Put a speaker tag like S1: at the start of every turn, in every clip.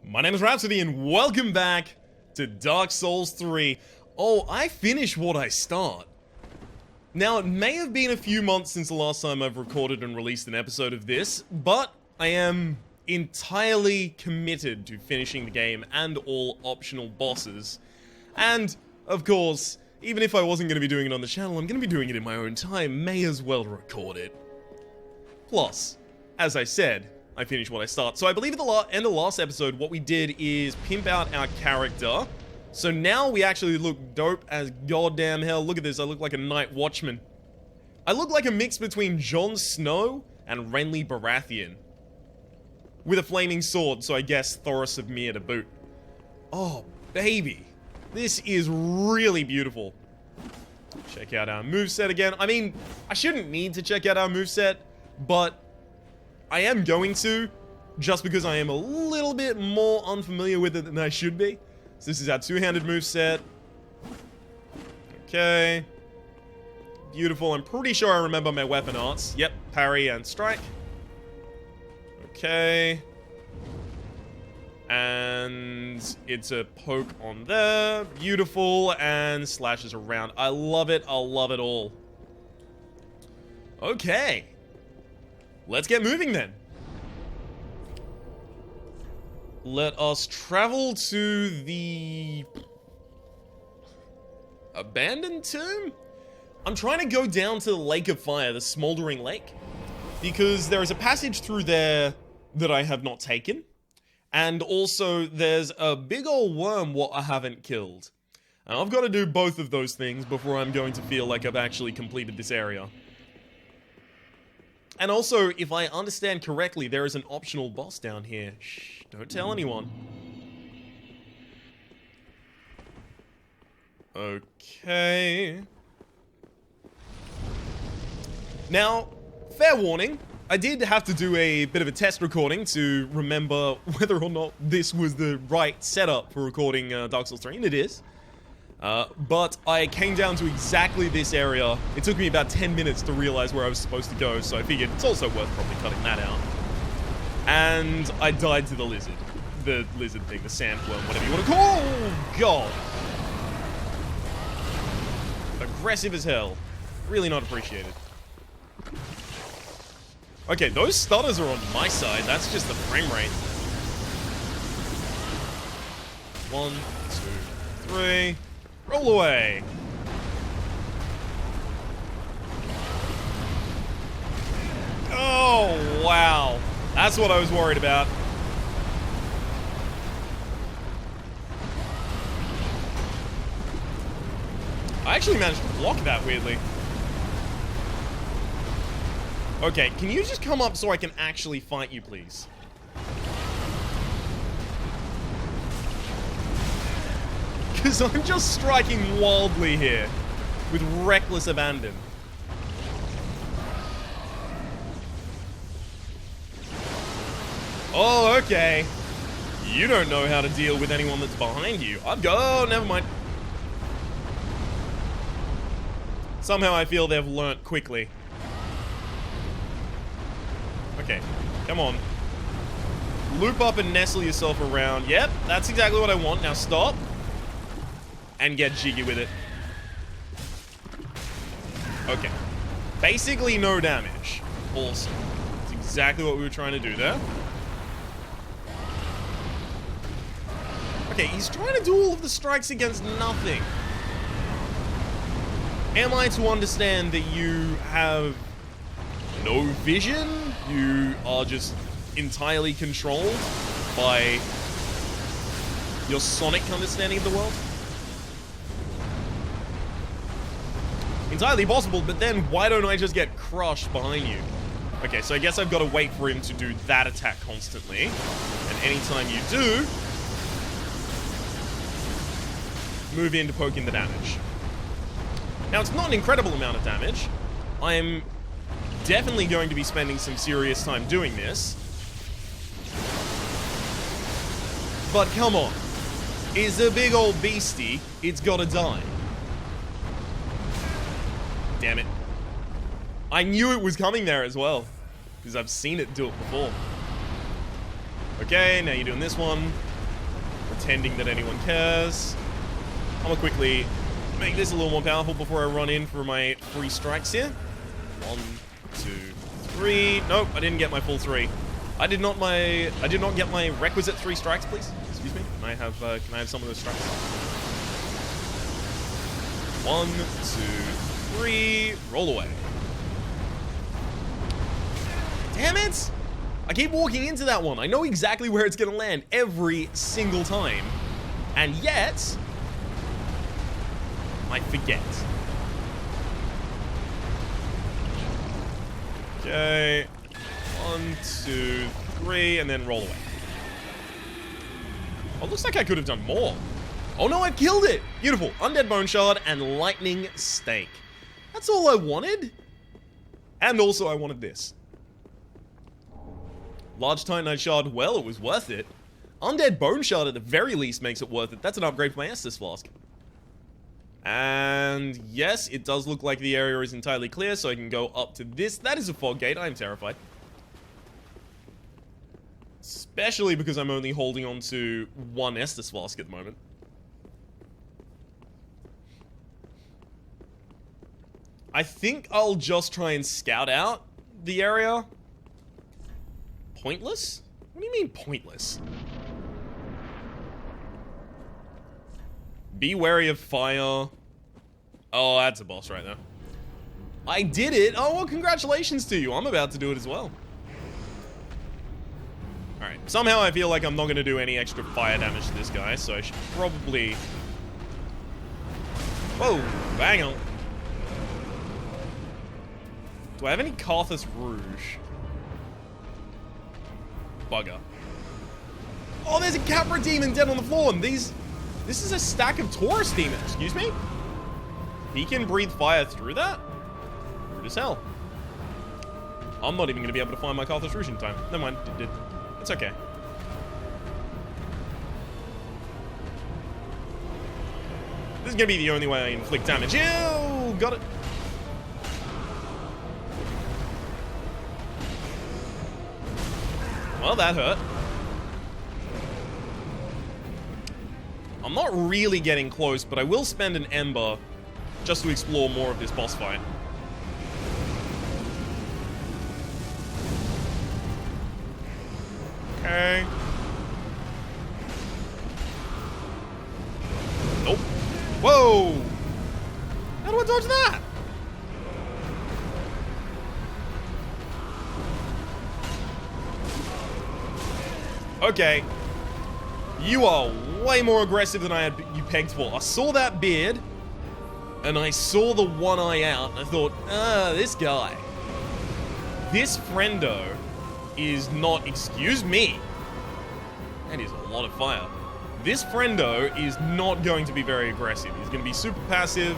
S1: My name is Rhapsody and welcome back to Dark Souls 3. Oh, I finish what I start. Now, it may have been a few months since the last time I've recorded and released an episode of this, but I am entirely committed to finishing the game and all optional bosses. And, of course, even if I wasn't going to be doing it on the channel, I'm going to be doing it in my own time, may as well record it. Plus, as I said, I finish what I start. So I believe at the end of the last episode, what we did is pimp out our character. So now we actually look dope as goddamn hell. Look at this, I look like a night watchman. I look like a mix between Jon Snow and Renly Baratheon. With a flaming sword, so I guess Thoros of Myr to boot. Oh, baby. This is really beautiful. Check out our moveset again. I mean, I shouldn't need to check out our moveset, but I am going to, just because I am a little bit more unfamiliar with it than I should be. So this is our two-handed moveset. Okay. Beautiful. I'm pretty sure I remember my weapon arts. Yep, parry and strike. Okay. And it's a poke on there. Beautiful. And slashes around. I love it. I love it all. Okay. Let's get moving then. Let us travel to the abandoned tomb? I'm trying to go down to the Lake of Fire, the Smouldering Lake, because there is a passage through there that I have not taken, and also there's a big old worm what I haven't killed. And I've got to do both of those things before I'm going to feel like I've actually completed this area. And also, if I understand correctly, there is an optional boss down here. Shh, don't tell anyone. Okay. Now, fair warning, I did have to do a bit of a test recording to remember whether or not this was the right setup for recording Dark Souls 3, and it is. But I came down to exactly this area. It took me about 10 minutes to realize where I was supposed to go, so I figured it's also worth probably cutting that out. And I died to the lizard. The lizard thing, the sandworm, whatever you want to call it. Oh, God. Aggressive as hell. Really not appreciated. Okay, those stutters are on my side. That's just the frame rate. 1, 2, 3... Roll away! Oh, wow. That's what I was worried about. I actually managed to block that, weirdly. Okay, can you just come up so I can actually fight you, please? Because I'm just striking wildly here, with reckless abandon. Oh, okay. You don't know how to deal with anyone that's behind you. Oh, never mind. Somehow I feel they've learnt quickly. Okay, come on. Loop up and nestle yourself around. Yep, that's exactly what I want. Now stop. And get jiggy with it. Okay. Basically no damage. Awesome. That's exactly what we were trying to do there. Okay, he's trying to do all of the strikes against nothing. Am I to understand that you have no vision? You are just entirely controlled by your sonic understanding of the world? Entirely possible, but then why don't I just get crushed behind you? Okay, so I guess I've got to wait for him to do that attack constantly. And anytime you do, move in to poke in the damage. Now, it's not an incredible amount of damage. I'm definitely going to be spending some serious time doing this. But come on. It's a big old beastie. It's gotta die. Damn it. I knew it was coming there as well, because I've seen it do it before. Okay, now you're doing this one. pretending that anyone cares. I'm gonna quickly make this a little more powerful before I run in for my 3 strikes here. 1, 2, 3. Nope, I didn't get my full 3. I did not get my requisite 3 strikes, please. Excuse me. Can I have some of those strikes? 1, 2, 3. Roll away. Damn it! I keep walking into that one. I know exactly where it's gonna land every single time. And yet, I forget. Okay. 1, 2, 3, and then roll away. Oh, looks like I could have done more. Oh no, I killed it! Beautiful. Undead Bone Shard and Lightning Stake. That's all I wanted. And also I wanted this. Large Titanite Shard, well, it was worth it. Undead Bone Shard at the very least makes it worth it. That's an upgrade for my Estus Flask. And yes, it does look like the area is entirely clear, so I can go up to this. That is a fog gate. I am terrified. Especially because I'm only holding on to 1 Estus Flask at the moment. I think I'll just try and scout out the area. Pointless? What do you mean pointless? Be wary of fire. Oh, that's a boss right there. I did it. Oh, well, congratulations to you. I'm about to do it as well. Alright. Somehow I feel like I'm not going to do any extra fire damage to this guy, so I should probably... Whoa, hang on. Do I have any Carthus Rouge? Bugger. Oh, there's a Capra Demon dead on the floor, and this is a stack of Taurus Demons. Excuse me? He can breathe fire through that? Rude as hell. I'm not even going to be able to find my Carthus Rouge in time. Never mind. It's okay. This is going to be the only way I inflict damage. Ew! Got it. Well, that hurt. I'm not really getting close, but I will spend an Ember just to explore more of this boss fight. Okay. Nope. Whoa! How do I dodge that? Okay. You are way more aggressive than I had you pegged for. I saw that beard, and I saw the one eye out, and I thought, this guy. This friendo is not, excuse me. That is a lot of fire. This friendo is not going to be very aggressive. He's going to be super passive,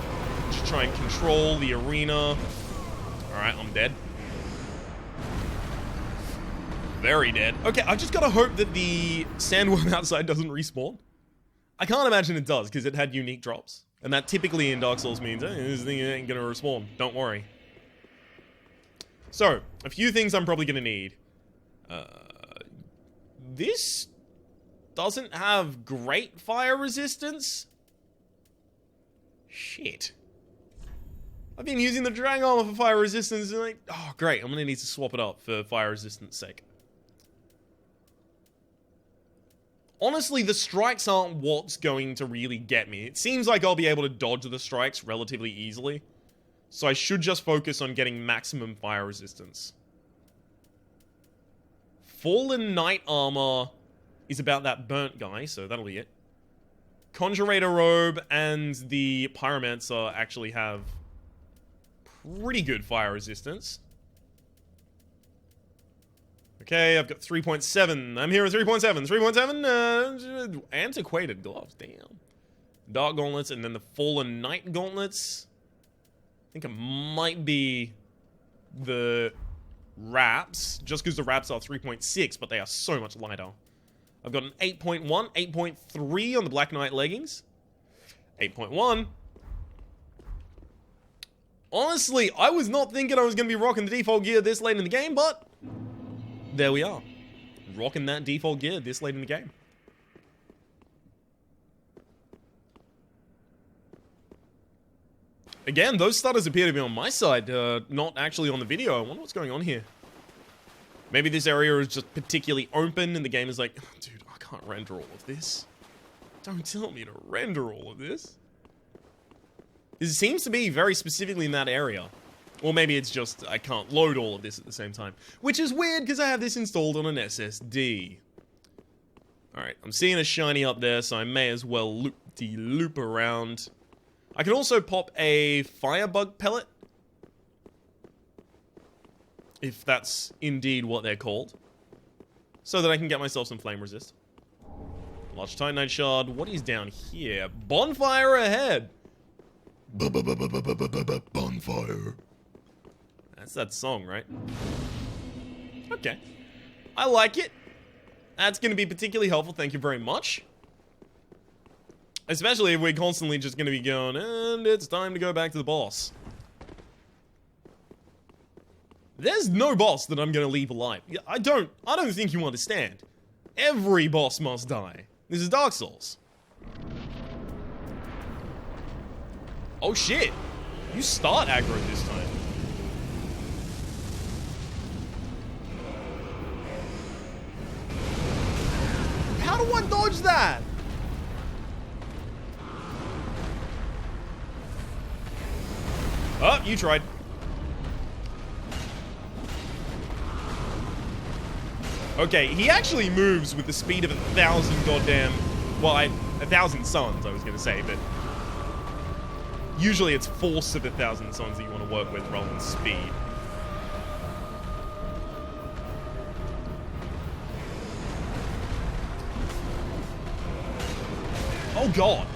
S1: just try and control the arena. Alright, I'm dead. Very dead. Okay, I just gotta hope that the sandworm outside doesn't respawn. I can't imagine it does, because it had unique drops. And that typically in Dark Souls means, hey, this thing ain't gonna respawn. Don't worry. So, a few things I'm probably gonna need. This doesn't have great fire resistance. Shit. I've been using the Dragon Armor for fire resistance, and like, oh great, I'm gonna need to swap it up for fire resistance sake. Honestly, the strikes aren't what's going to really get me. It seems like I'll be able to dodge the strikes relatively easily. So I should just focus on getting maximum fire resistance. Fallen Knight Armor is about that burnt guy, so that'll be it. Conjurator Robe and the Pyromancer actually have pretty good fire resistance. Okay, I've got 3.7. I'm here at 3.7. 3.7, antiquated gloves, damn. Dark Gauntlets, and then the Fallen Knight Gauntlets. I think it might be the Wraps, just because the Wraps are 3.6, but they are so much lighter. I've got an 8.1, 8.3 on the Black Knight Leggings. 8.1. Honestly, I was not thinking I was going to be rocking the default gear this late in the game, but there we are. Rocking that default gear this late in the game. Again, those stutters appear to be on my side, not actually on the video. I wonder what's going on here. Maybe this area is just particularly open and the game is like, oh, dude, I can't render all of this. Don't tell me to render all of this. It seems to be very specifically in that area. Or maybe it's just I can't load all of this at the same time. Which is weird because I have this installed on an SSD. Alright, I'm seeing a shiny up there, so I may as well loop around. I can also pop a firebug pellet. If that's indeed what they're called. So that I can get myself some flame resist. Large titanite shard. What is down here? Bonfire ahead! Bonfire. That's that song, right? Okay. I like it. That's going to be particularly helpful, thank you very much. Especially if we're constantly just going to be going, and it's time to go back to the boss. There's no boss that I'm going to leave alive. I don't think you understand. Every boss must die. This is Dark Souls. Oh shit. You start aggro this time. How do I dodge that? Oh, you tried. Okay, he actually moves with the speed of 1,000 goddamn... Well, 1,000 suns, I was gonna say, but... Usually it's force of 1,000 suns that you want to work with rather than speed. Oh god.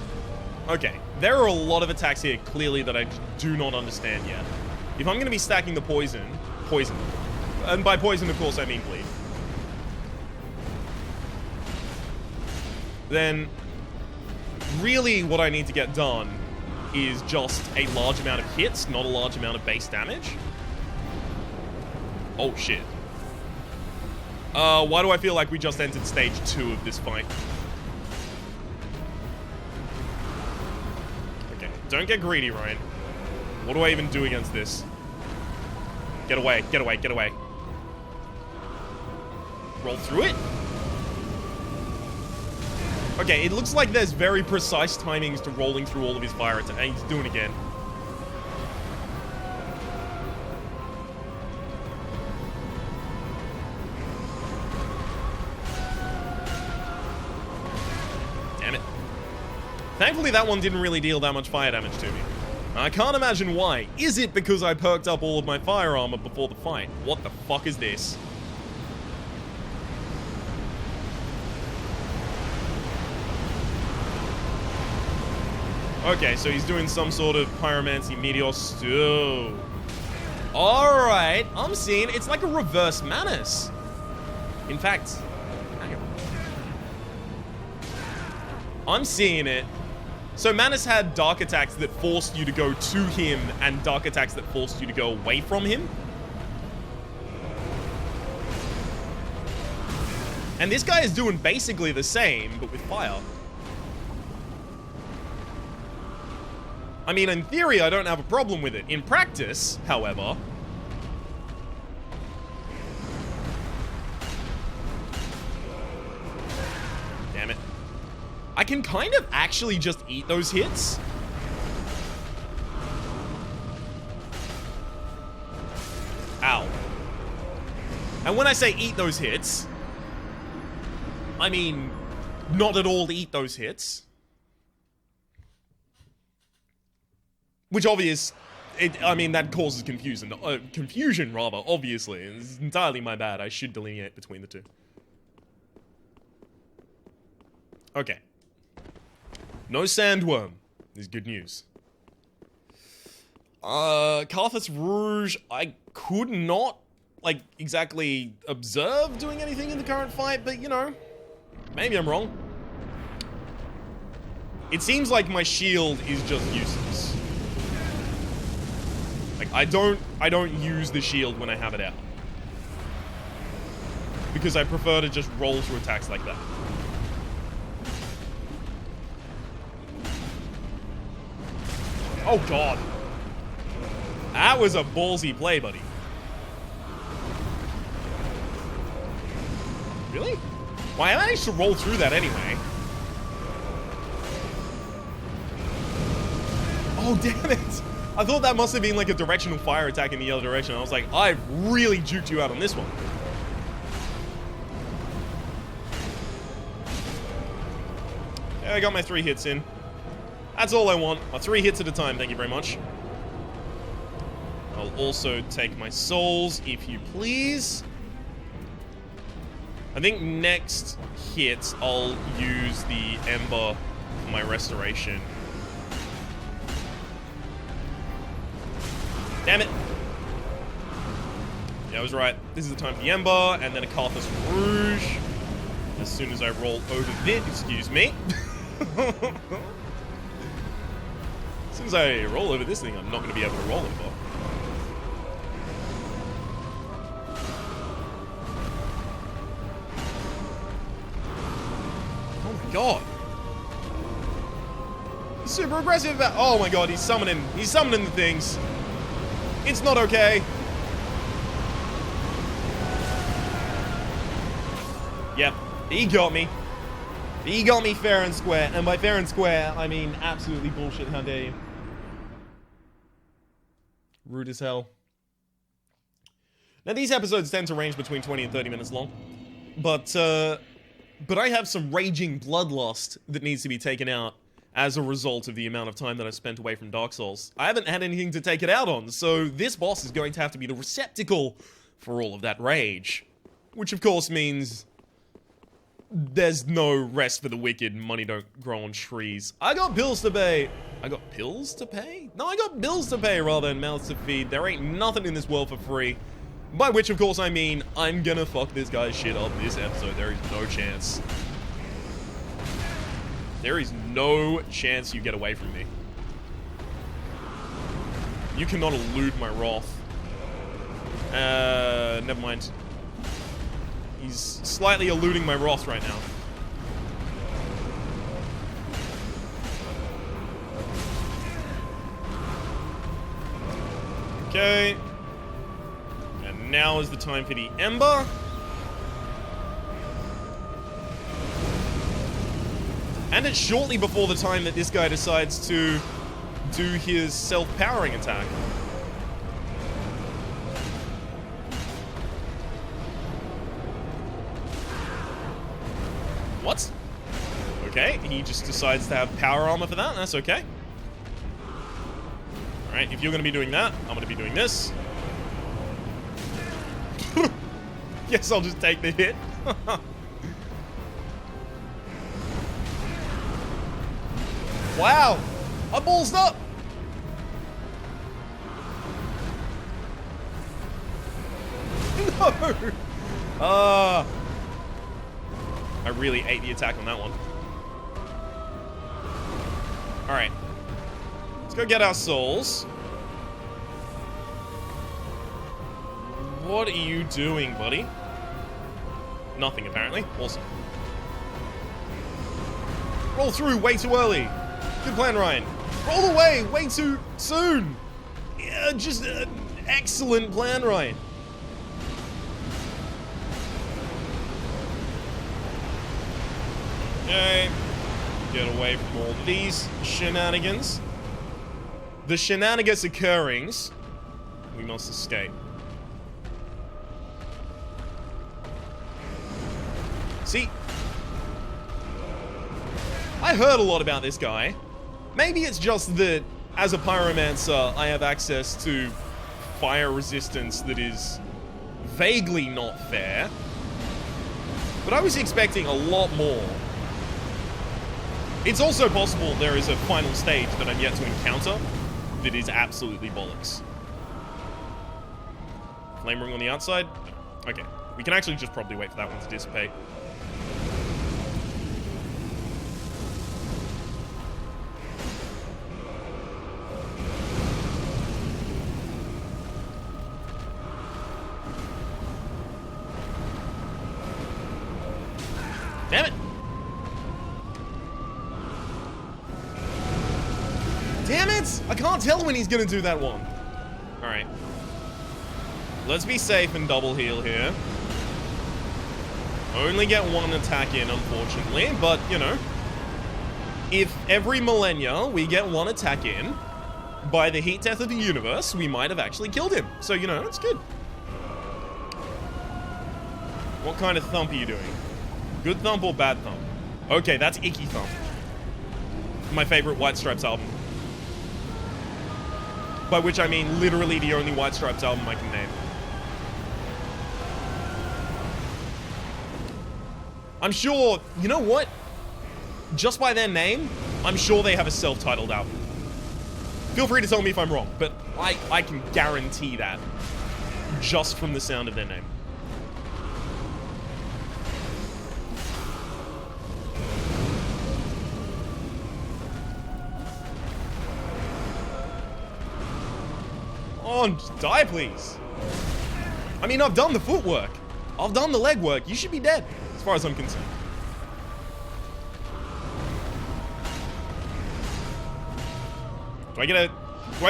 S1: Okay, there are a lot of attacks here, clearly, that I do not understand yet. If I'm going to be stacking the poison, and by poison, of course, I mean bleed, then really what I need to get done is just a large amount of hits, not a large amount of base damage. Oh, shit. Why do I feel like we just entered stage 2 of this fight? Okay, don't get greedy, Ryan. What do I even do against this? Get away, get away, get away. Roll through it? Okay, it looks like there's very precise timings to rolling through all of his fire attacks. And he's doing it again. Damn it. Thankfully, that one didn't really deal that much fire damage to me. I can't imagine why. Is it because I perked up all of my fire armor before the fight? What the fuck is this? Okay, so he's doing some sort of pyromancy meteor stew. Alright, I'm seeing it's like a reverse Manus. In fact, hang on. I'm seeing it. So Manus had dark attacks that forced you to go to him and dark attacks that forced you to go away from him. And this guy is doing basically the same, but with fire. I mean, in theory, I don't have a problem with it. In practice, however... Damn it. I can kind of actually just eat those hits. Ow. And when I say eat those hits, I mean not at all eat those hits. Which I mean, that causes confusion rather, obviously. It's entirely my bad. I should delineate between the two. Okay. No sandworm is good news. Carthus Rouge, I could not, like, exactly observe doing anything in the current fight, but, you know, maybe I'm wrong. It seems like my shield is just useless. Like, I don't use the shield when I have it out. Because I prefer to just roll through attacks like that. Oh god. That was a ballsy play, buddy. Really? Why, I managed to roll through that anyway. Oh, damn it. I thought that must have been like a directional fire attack in the other direction. I was like, I really juked you out on this one. Yeah, I got my 3 hits in. That's all I want. 3 hits at a time, thank you very much. I'll also take my souls, if you please. I think next hit, I'll use the Ember for my restoration. Damn it. Yeah, I was right. This is the time for the Ember, and then a Carthus Rouge. As soon as I roll over this, excuse me. As soon as I roll over this thing, I'm not going to be able to roll over. Oh my god. He's super aggressive. Oh my god, he's summoning the things. It's not okay. Yep, he got me. He got me fair and square. And by fair and square, I mean absolutely bullshit. How dare you? Rude as hell. Now, these episodes tend to range between 20 and 30 minutes long. But I have some raging bloodlust that needs to be taken out as a result of the amount of time that I spent away from Dark Souls. I haven't had anything to take it out on, so this boss is going to have to be the receptacle for all of that rage. Which, of course, means there's no rest for the wicked, money don't grow on trees. I got bills to pay. I got pills to pay? No, I got bills to pay rather than mouths to feed. There ain't nothing in this world for free. By which, of course, I mean I'm gonna fuck this guy's shit up this episode. There is no chance. There is no chance you get away from me. You cannot elude my wrath. Never mind. He's slightly eluding my wrath right now. Okay. And now is the time for the Ember. And it's shortly before the time that this guy decides to do his self-powering attack. What? Okay, he just decides to have power armor for that. That's okay. Alright, if you're going to be doing that, I'm going to be doing this. Guess I'll just take the hit. Wow! I ballsed up! No! I really ate the attack on that one. Alright. Let's go get our souls. What are you doing, buddy? Nothing, apparently. Awesome. Roll through way too early. Good plan, Ryan. Roll away way too soon. Yeah, just excellent plan, Ryan. Okay. Get away from all these shenanigans. The shenanigans occurrings. We must escape. See? I heard a lot about this guy. Maybe it's just that, as a pyromancer, I have access to fire resistance that is vaguely not fair. But I was expecting a lot more. It's also possible there is a final stage that I'm yet to encounter that is absolutely bollocks. Flame ring on the outside? Okay. We can actually just probably wait for that one to dissipate. Damn it! Damn it! I can't tell when he's gonna do that one. Alright. Let's be safe and double heal here. Only get one attack in, unfortunately, but, you know, if every millennia we get one attack in, by the heat death of the universe, we might have actually killed him. So, you know, it's good. What kind of thump are you doing? Good thump or bad thump? Okay, that's Icky Thump. My favorite White Stripes album. By which I mean literally the only White Stripes album I can name. I'm sure, you know what? Just by their name, I'm sure they have a self-titled album. Feel free to tell me if I'm wrong, but I can guarantee that just from the sound of their name. Oh, just die, please. I mean, I've done the footwork. I've done the legwork. You should be dead, as far as I'm concerned. Do I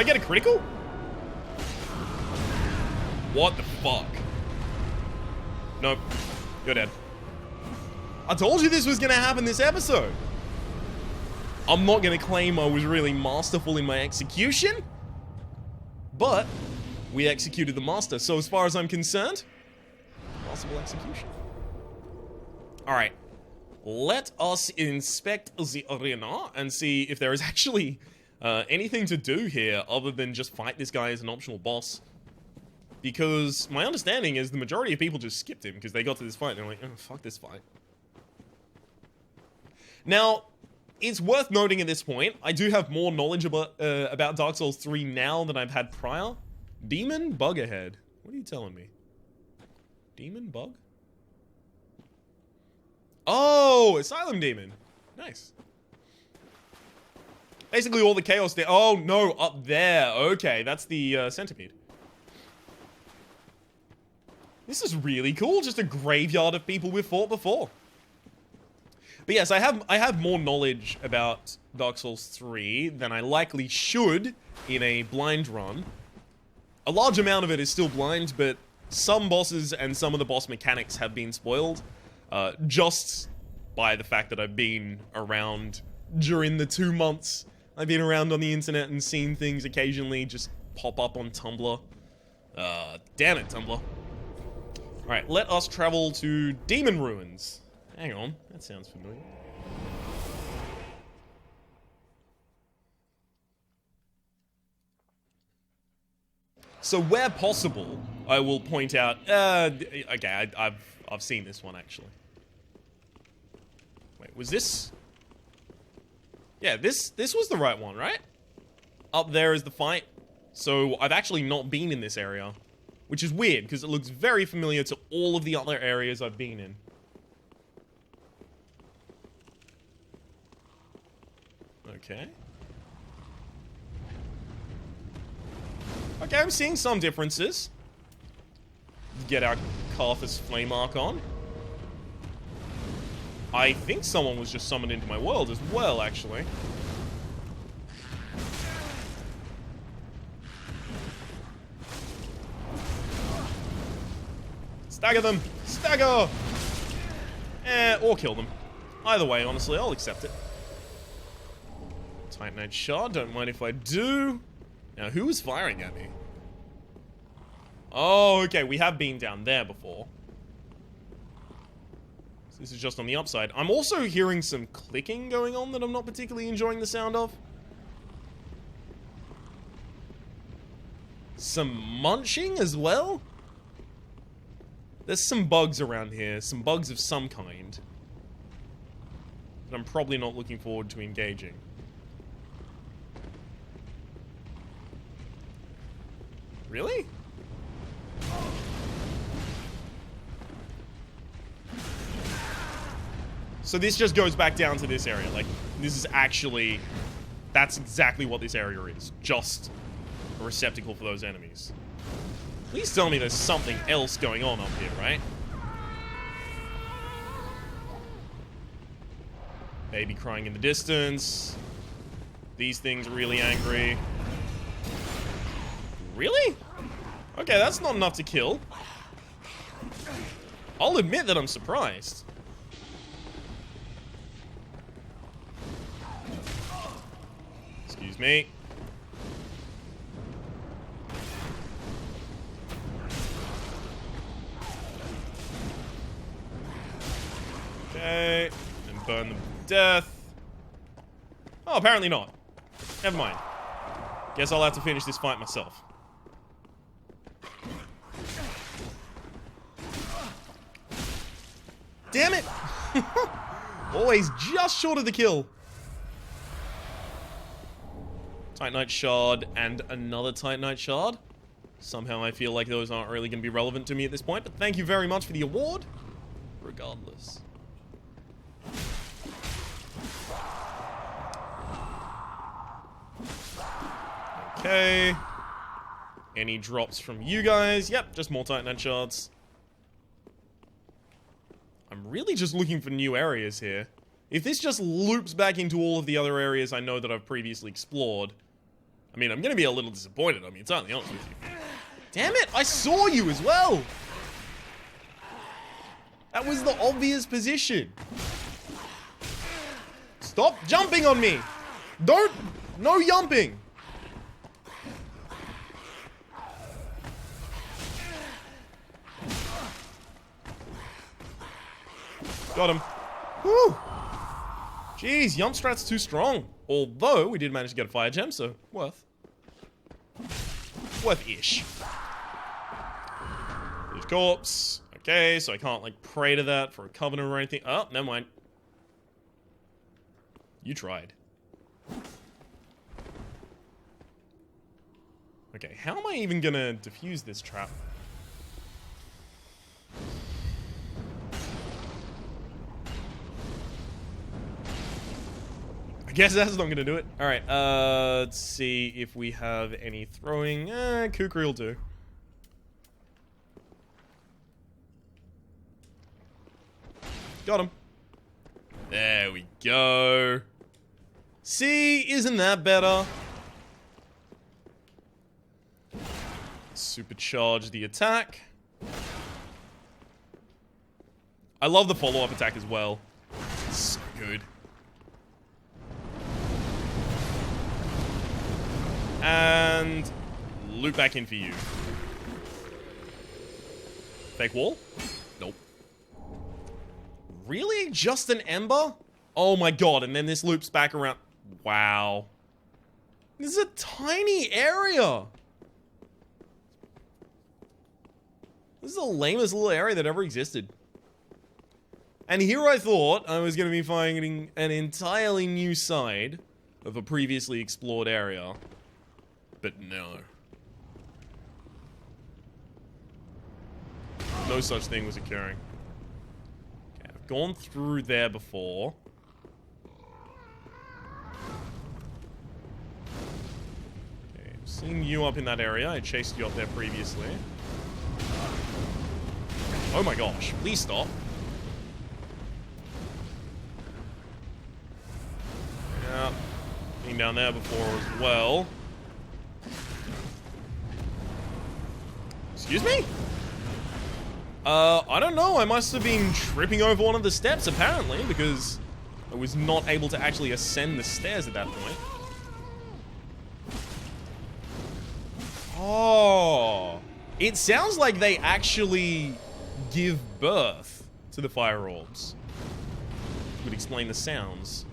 S1: get a critical? What the fuck? Nope. You're dead. I told you this was gonna happen this episode. I'm not gonna claim I was really masterful in my execution, but we executed the master, so as far as I'm concerned, possible execution. Alright. Let us inspect the arena and see if there is actually anything to do here other than just fight this guy as an optional boss. Because my understanding is the majority of people just skipped him because they got to this fight and they're like, oh, fuck this fight. Now, it's worth noting at this point, I do have more knowledge about Dark Souls 3 now than I've had prior. Demon bug ahead. What are you telling me? Demon bug? Oh, Asylum Demon. Nice. Basically all the chaos there. Oh, no, up there. Okay, that's the centipede. This is really cool. Just a graveyard of people we've fought before. But yes, I have more knowledge about Dark Souls 3 than I likely should in a blind run. A large amount of it is still blind, but some bosses and some of the boss mechanics have been spoiled. Just by the fact that I've been around during the 2 months I've been around on the internet and seen things occasionally just pop up on Tumblr. Damn it, Tumblr. Alright, let us travel to Demon Ruins. Hang on, that sounds familiar. So where possible, I will point out, okay, I've seen this one actually. Wait, was this? Yeah, this was the right one, right? Up there is the fight. So I've actually not been in this area, which is weird because it looks very familiar to all of the other areas I've been in. Okay. Okay, I'm seeing some differences. Get our Carthus flame arc on. I think someone was just summoned into my world as well, actually. Stagger them! Stagger! Or kill them. Either way, honestly, I'll accept it. Titanite shard, don't mind if I do. Now, who is firing at me? Oh, okay, we have been down there before. So this is just on the upside. I'm also hearing some clicking going on that I'm not particularly enjoying the sound of. Some munching as well? There's some bugs around here, some bugs of some kind. That I'm probably not looking forward to engaging. Really? So this just goes back down to this area. Like, this is actually... That's exactly what this area is. Just a receptacle for those enemies. Please tell me there's something else going on up here, right? Baby crying in the distance. These things really angry. Really? Okay, that's not enough to kill. I'll admit that I'm surprised. Excuse me. Okay, and burn them to death. Oh, apparently not. Never mind. Guess I'll have to finish this fight myself. Damn it! Always just short of the kill. Titanite Shard and another Titanite Shard. Somehow I feel like those aren't really going to be relevant to me at this point, but thank you very much for the award. Regardless. Okay. Any drops from you guys? Yep, just more Titanite Shards. I'm really just looking for new areas here. If this just loops back into all of the other areas I know that I've previously explored, I mean, I'm going to be a little disappointed. I mean, it's entirely honest with you. Damn it, I saw you as well! That was the obvious position. Stop jumping on me! Don't! No jumping! Got him. Whew! Jeez, Yumstrat's too strong. Although, we did manage to get a fire gem, so worth. Worth-ish. There's corpse. Okay, so I can't, like, pray to that for a covenant or anything. Oh, never mind. You tried. Okay, how am I even gonna defuse this trap? I guess that's not gonna do it. Alright, let's see if we have any throwing. Kukri will do. Got him. There we go. See, isn't that better? Supercharge the attack. I love the follow-up attack as well. It's so good. And loop back in for you. Fake wall? Nope. Really? Just an ember? Oh my god, and then this loops back around. Wow. This is a tiny area. This is the lamest little area that ever existed. And here I thought I was going to be finding an entirely new side of a previously explored area. But no. No such thing was occurring. Okay, I've gone through there before. Okay, I've seen you up in that area. I chased you up there previously. Oh my gosh, please stop. Yeah, been down there before as well. Excuse me? I don't know. I must have been tripping over one of the steps, apparently, because I was not able to actually ascend the stairs at that point. Oh. It sounds like they actually give birth to the fire orbs. Would explain the sounds.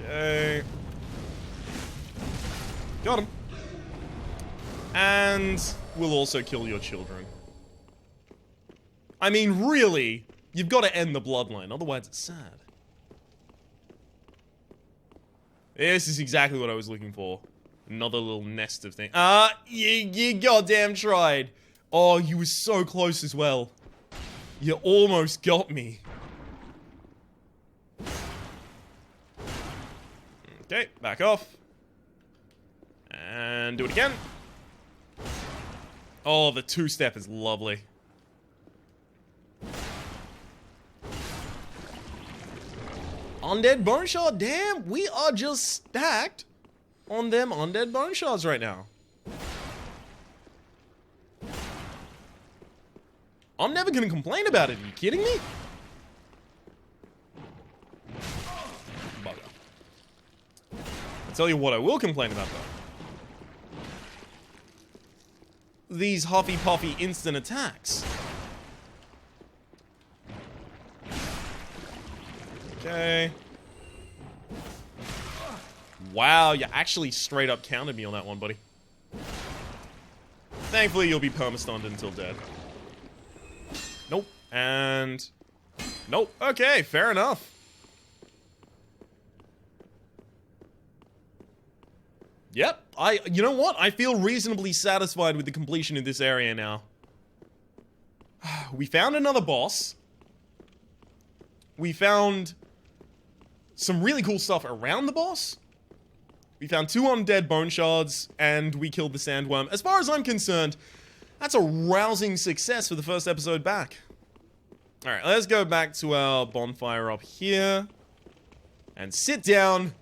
S1: Okay. Got him. And we'll also kill your children. I mean, really, you've got to end the bloodline, otherwise it's sad. This is exactly what I was looking for. Another little nest of things. You goddamn tried. Oh, you were so close as well. You almost got me. Okay, back off. And do it again. Oh, the two-step is lovely. Undead bone shard. Damn, we are just stacked on them undead bone shards right now. I'm never gonna complain about it. Are you kidding me? Bugger. I'll tell you what I will complain about though. These huffy puffy instant attacks. Okay. Wow, you actually straight up countered me on that one, buddy. Thankfully, you'll be perma-stunned until dead. Nope. And... nope. Okay, fair enough. Yep. You know what? I feel reasonably satisfied with the completion of this area now. We found another boss. We found some really cool stuff around the boss. We found 2 undead bone shards, and we killed the sandworm. As far as I'm concerned, that's a rousing success for the first episode back. Alright, let's go back to our bonfire up here. And sit down,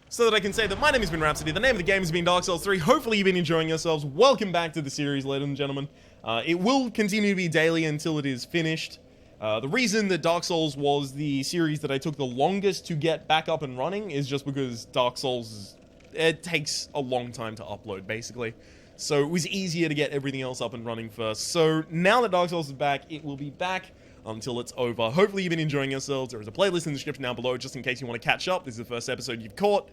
S1: so that I can say that my name has been Rhapsody, the name of the game has been Dark Souls 3. Hopefully you've been enjoying yourselves. Welcome back to the series, ladies and gentlemen. It will continue to be daily until it is finished. The reason that Dark Souls was the series that I took the longest to get back up and running is just because Dark Souls, it takes a long time to upload, basically. So it was easier to get everything else up and running first. So now that Dark Souls is back, it will be back until it's over. Hopefully you've been enjoying yourselves. There is a playlist in the description down below, just in case you want to catch up. This is the first episode you've caught.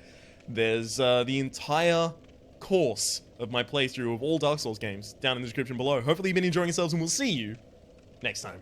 S1: There's the entire course of my playthrough of all Dark Souls games down in the description below. Hopefully you've been enjoying yourselves, and we'll see you next time.